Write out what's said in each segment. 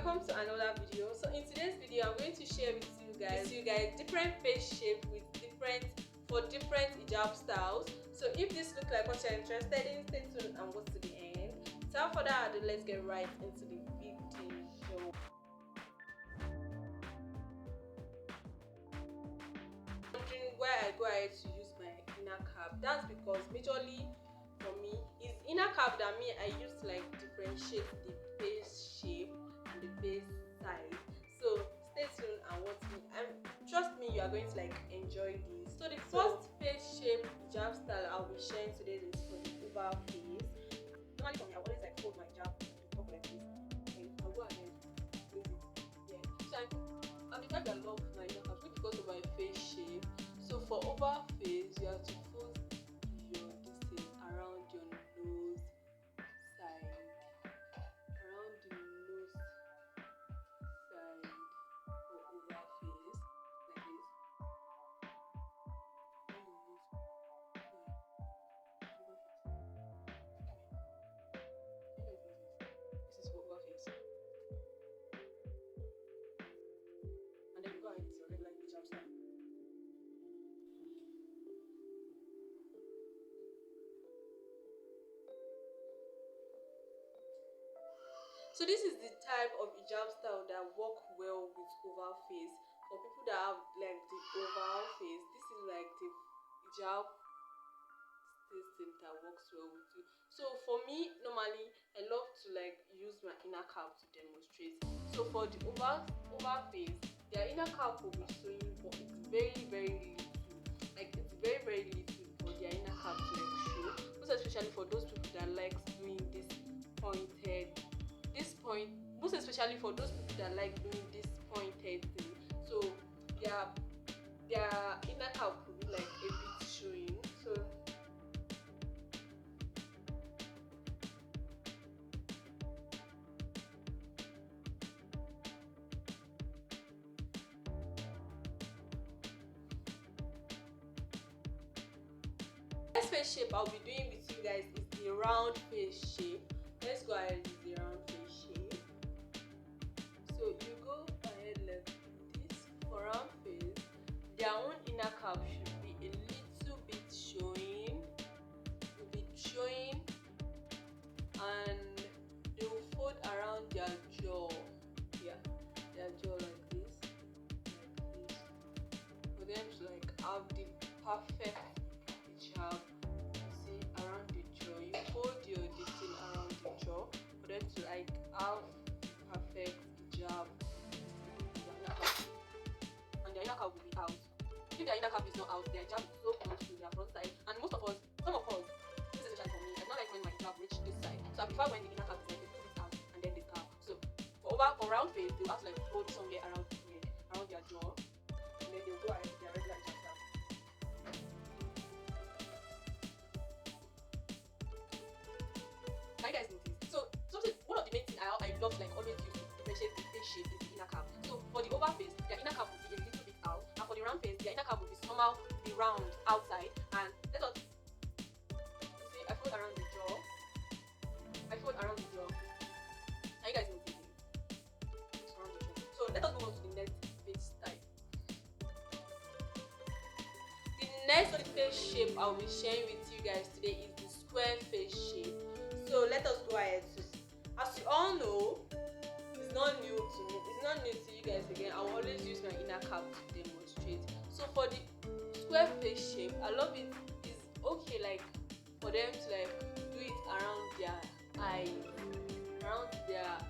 welcome to another video. So in today's video I'm going to share with you guys different face shape with different hijab styles. So if this looks like what you're interested in, stay tuned and watch to the end. Without further ado, let's get right into the video. Wondering why I go ahead to use my inner cap? That's because majorly for me is inner cap that I use to like differentiate the face shape and the face size. So stay tuned and watch me, and trust me, you are going to like enjoy this. So the first face shape hijab style I'll be sharing today is for the over face. Normally for me, I always like fold my hijab top like this, and I'll go ahead with it. Yeah. So I'm the type that love my inner cap because of my face shape. So for over face, you have to fold your distance around your nose side, around the nose side for over face like this. This is for over face, and then go ahead with your regular hijab style. So this is the type of hijab style that work well with oval face. For people that have like the oval face, this is like the hijab system that works well with you. So for me, normally I love to like use my inner cap to demonstrate. So for the oval face, their inner cap will be showing, but it's very little. Like it's very little for their inner cap to like show. Most especially for those people that like doing this pointed. Most especially for those people that like doing this pointed thing. So their inner cap will be like a bit showing. So next face shape I'll be doing with you guys is the round face shape. Let's go ahead with the round face shape. So you go ahead like this. For round face, their own inner cap should be a little bit showing, and they will fold around their jaw. Yeah, their jaw like this, for them to like have the perfect hijab. See around the jaw, you fold your detail around the jaw for them to like have perfect hijab. And their inner cap will be out. If their inner cap is not out, their hijab is so close to their front side. And some of us, this is especially for me, I don't like when my hijab reach this side. So I prefer when the inner cap is like a little bit out and then the cap. So for round face, they'll have to like fold somewhere around here, around their jaw, and then they'll go ahead with their regular hijab style. Can you guys notice? So one of the main things I love like always use to differentiate the face shape is the inner cap. So for the oval face, their inner cap will be a little bit out, and for the round face, their inner cap will be somehow be round outside. And let us see, I fold around the jaw. Can you guys notice it? It's around the jaw. So let us move on to the next face type. The next face shape I'll be sharing with you guys today is the square face shape. So let us go ahead. As you all know, it's not new to me. It's not new to you guys again. I will always use my inner cap to demonstrate. So for the square face shape, I love it. It's okay like for them to like do it around their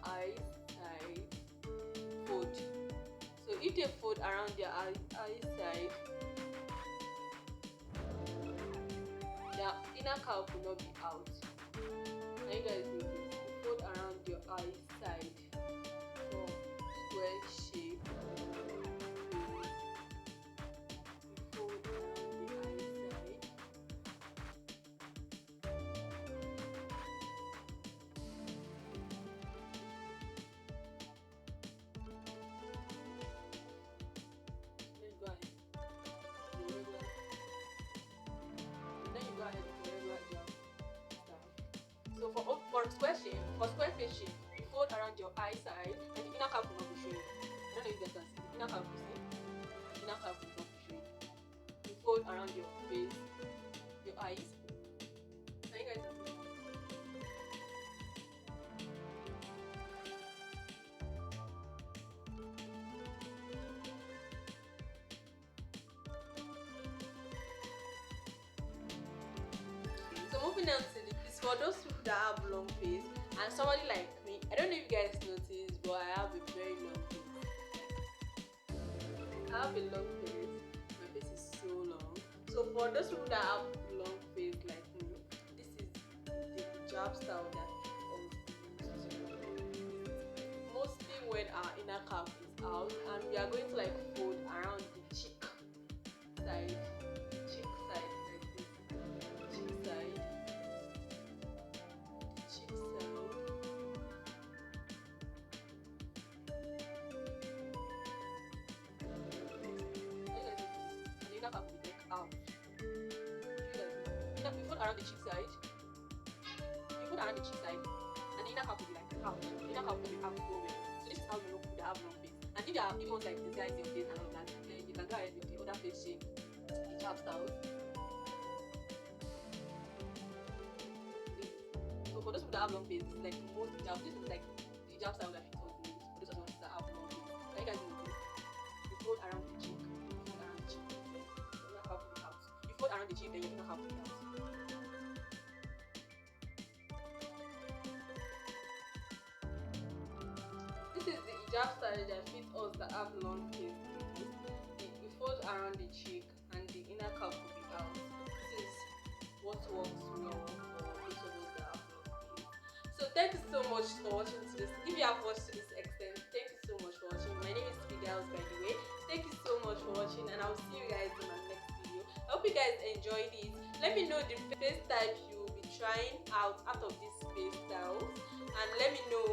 eyes side, fold. So if they fold around their eyes side, their inner cap will not be out. Can you guys do this? You fold around your eye side for square shape. You fold around the eye side. Then you go ahead. Then you go ahead with the regular hijab. So for square face shape, you fold around around your eye side, and the inner calf will not be showing. I don't know if you guys can see. The inner calf will see. The inner calf will not be showing. You fold around your face, your eyes. Can you guys see? So moving on to it's for those people that have long face, and somebody like me, I don't know if you guys notice, but I have a very long face. I have a long face. My face is so long. So for those people that have long face like me, this is the hijab style that mostly when our inner calf is out, and we are going to like fold around the cheek side. Around the cheek side, you put around the cheek side, and the inner calf will be like out. The inner calf will be out nowhere. So this is how you know that have long face. And if you want like disguise your face and all that, then you can go ahead with the other face shape, hijab styles. So for those people that have long face, this is like most hijab. This is like the hijab style that fits all the for those ones that have long face. Like you guys know this. You fold around the cheek, you fold around the cheek, then the inner calf will be out. You fold around the cheek, then your inner calf will be out. This is the hijab style that fits us that have long face. We fold around the cheek and the inner calf will be out. This is what works well for those of us that have long face. So thank you so much for watching to this. If you have watched to this extent, thank you so much for watching. My name is Fridaos, by the way. Thank you so much for watching, and I'll see you guys in my next video. I hope you guys enjoyed it. Let me know the face type you will be trying out of these face styles, and let me know